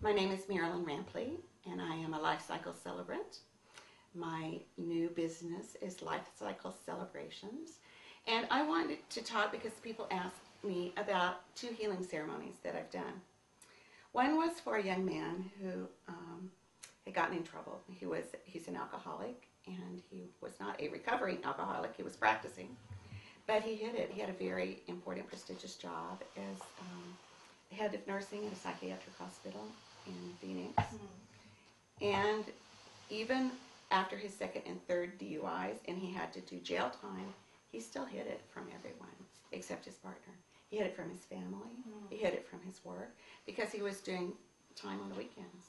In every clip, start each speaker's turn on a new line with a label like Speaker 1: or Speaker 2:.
Speaker 1: My name is Marilyn Rampley, and I am a life cycle celebrant. My new business is Life Cycle Celebrations, and I wanted to talk because people ask me about two healing ceremonies that I've done. One was for a young man who had gotten in trouble. He's an alcoholic, and he was not a recovering alcoholic. He was practicing, but he hid it. He had a very important, prestigious job as head of nursing at a psychiatric hospital in Phoenix. And even after his second and third DUIs, and he had to do jail time, he still hid it from everyone except his partner. He hid it from his family. He hid it from his work because he was doing time on the weekends,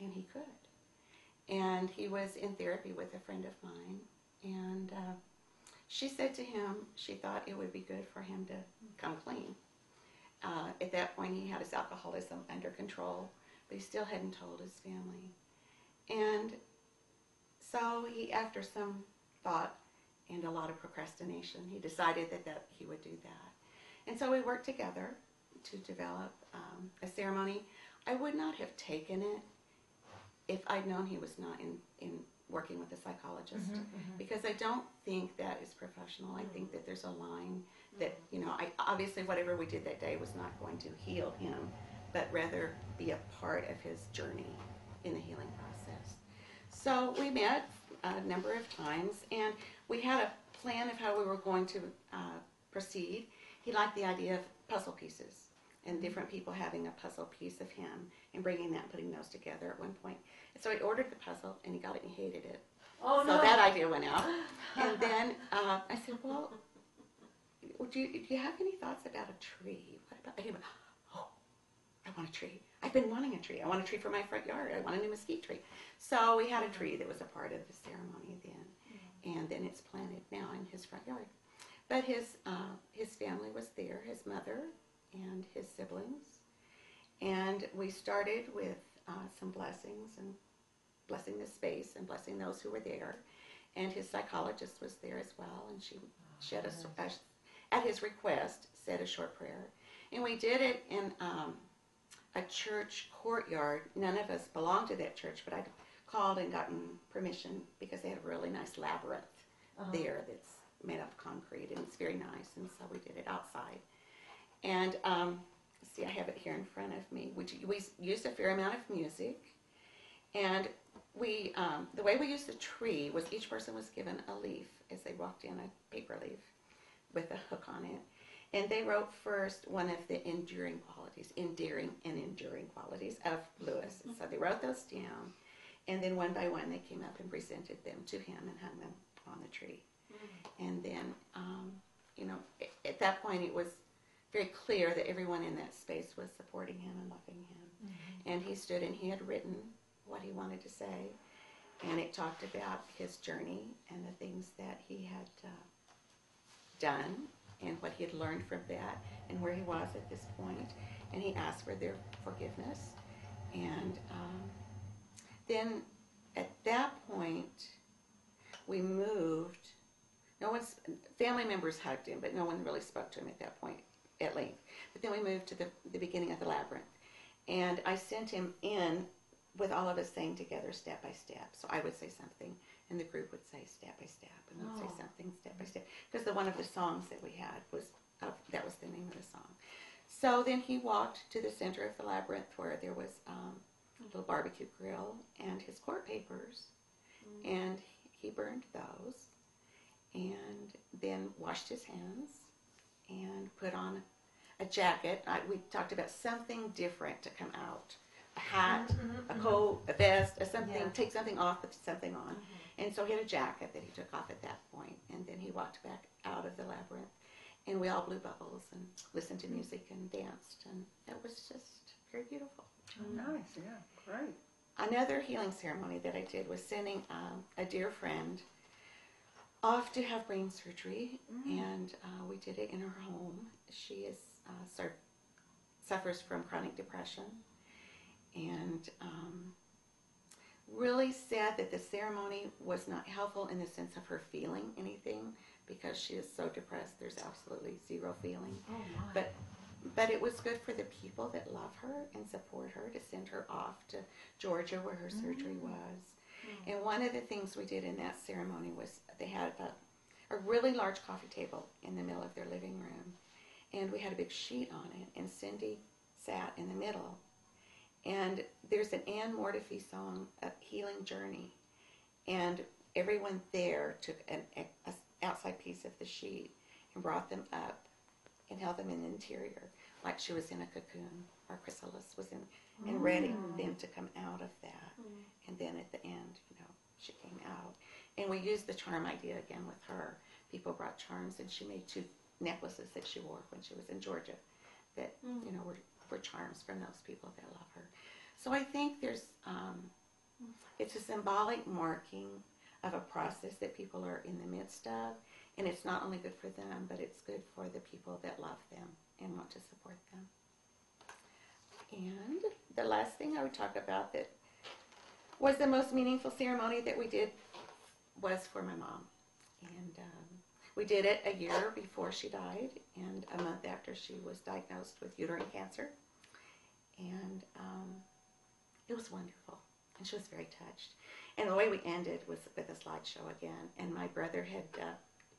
Speaker 1: and he could. And he was in therapy with a friend of mine, and she said to him she thought it would be good for him to come clean. At that point, he had his alcoholism under control, but he still hadn't told his family. And so he, after some thought and a lot of procrastination, he decided that he would do that. And so we worked together to develop a ceremony. I would not have taken it if I'd known he was not in working with a psychologist, because I don't think that is professional. I think that there's a line that, obviously whatever we did that day was not going to heal him, but rather be a part of his journey in the healing process. So we met a number of times, and we had a plan of how we were going to proceed. He liked the idea of puzzle pieces and different people having a puzzle piece of him and bringing that and putting those together at one point. So he ordered the puzzle, and he got it and he hated it.
Speaker 2: Oh,
Speaker 1: so
Speaker 2: no.
Speaker 1: that idea went out. And then I said, well, do you have any thoughts about a tree? What about? He went, oh, I want a tree. I've been wanting a tree. I want a tree for my front yard. I want a new mesquite tree. So we had a tree that was a part of the ceremony then, and then it's planted now in his front yard. But his family was there, his mother and his siblings, and we started with some blessings and blessing the space and blessing those who were there. And his psychologist was there as well, and she had at his request, said a short prayer. And we did it in a church courtyard. None of us belonged to that church, but I called and gotten permission because they had a really nice labyrinth there that's made of concrete, and it's very nice, and so we did it outside. And see, I have it here in front of me. We used a fair amount of music, and we the way we used the tree was each person was given a leaf as they walked in, a paper leaf with a hook on it, and they wrote first one of the endearing qualities of Lewis. And so they wrote those down, and then one by one they came up and presented them to him and hung them on the tree. And then, at that point it was very clear that everyone in that space was supporting him and loving him. And he stood and he had written what he wanted to say, and it talked about his journey and the things that he had done and what he had learned from that and where he was at this point. And he asked for their forgiveness. And then at that point we moved. Family members hugged him, but no one really spoke to him at that point at length. But then we moved to the beginning of the labyrinth. And I sent him in with all of us saying together, step by step. So I would say something, and the group would say step by step, and we'd say something step by step. Because one of the songs that we had that was the name of the song. So then he walked to the center of the labyrinth where there was a little barbecue grill and his court papers, and he burned those, and then washed his hands and put on a jacket. We talked about something different to come out. A hat, a coat, a vest, take something off, put something on. And so he had a jacket that he took off at that point, and then he walked back out of the labyrinth, and we all blew bubbles and listened to music and danced, and it was just very beautiful.
Speaker 2: Oh, nice, yeah, great.
Speaker 1: Another healing ceremony that I did was sending a dear friend off to have brain surgery, and we did it in her home. She suffers from chronic depression, and really sad that the ceremony was not helpful in the sense of her feeling anything, because she is so depressed. There's absolutely zero feeling.
Speaker 2: Oh, my.
Speaker 1: But But it was good for the people that love her and support her to send her off to Georgia where her surgery was. And one of the things we did in that ceremony was they had a really large coffee table in the middle of their living room. And we had a big sheet on it. And Cindy sat in the middle. And there's an Anne Mortifee song, A Healing Journey. And everyone there took an outside piece of the sheet and brought them up and held them in the interior like she was in a cocoon, or chrysalis was in, and ready them to come out of that. And then at the end, she came out. And we used the charm idea again with her. People brought charms, and she made 2 necklaces that she wore when she was in Georgia that, were charms from those people that love her. So I think there's, it's a symbolic marking of a process that people are in the midst of, and it's not only good for them, but it's good for the people that love them and want to support them. And the last thing I would talk about that was the most meaningful ceremony that we did was for my mom. And we did it a year before she died and a month after she was diagnosed with uterine cancer. And it was wonderful. And she was very touched. And the way we ended was with a slideshow again. And my brother had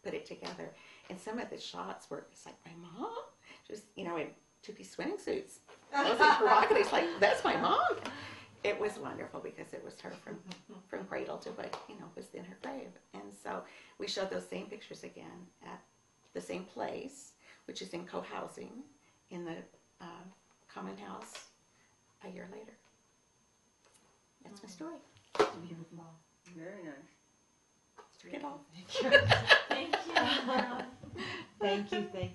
Speaker 1: put it together. And some of the shots were, it's like, my mom? She was, in 2-piece swimming suits. Those prerogatives, like, that's my mom. It was wonderful because it was her from cradle to what, was in her grave. And so we showed those same pictures again at the same place, which is in co-housing in the common house a year later. That's my story.
Speaker 2: Beautiful. Very nice.
Speaker 1: Get all.
Speaker 3: Thank you. Thank you.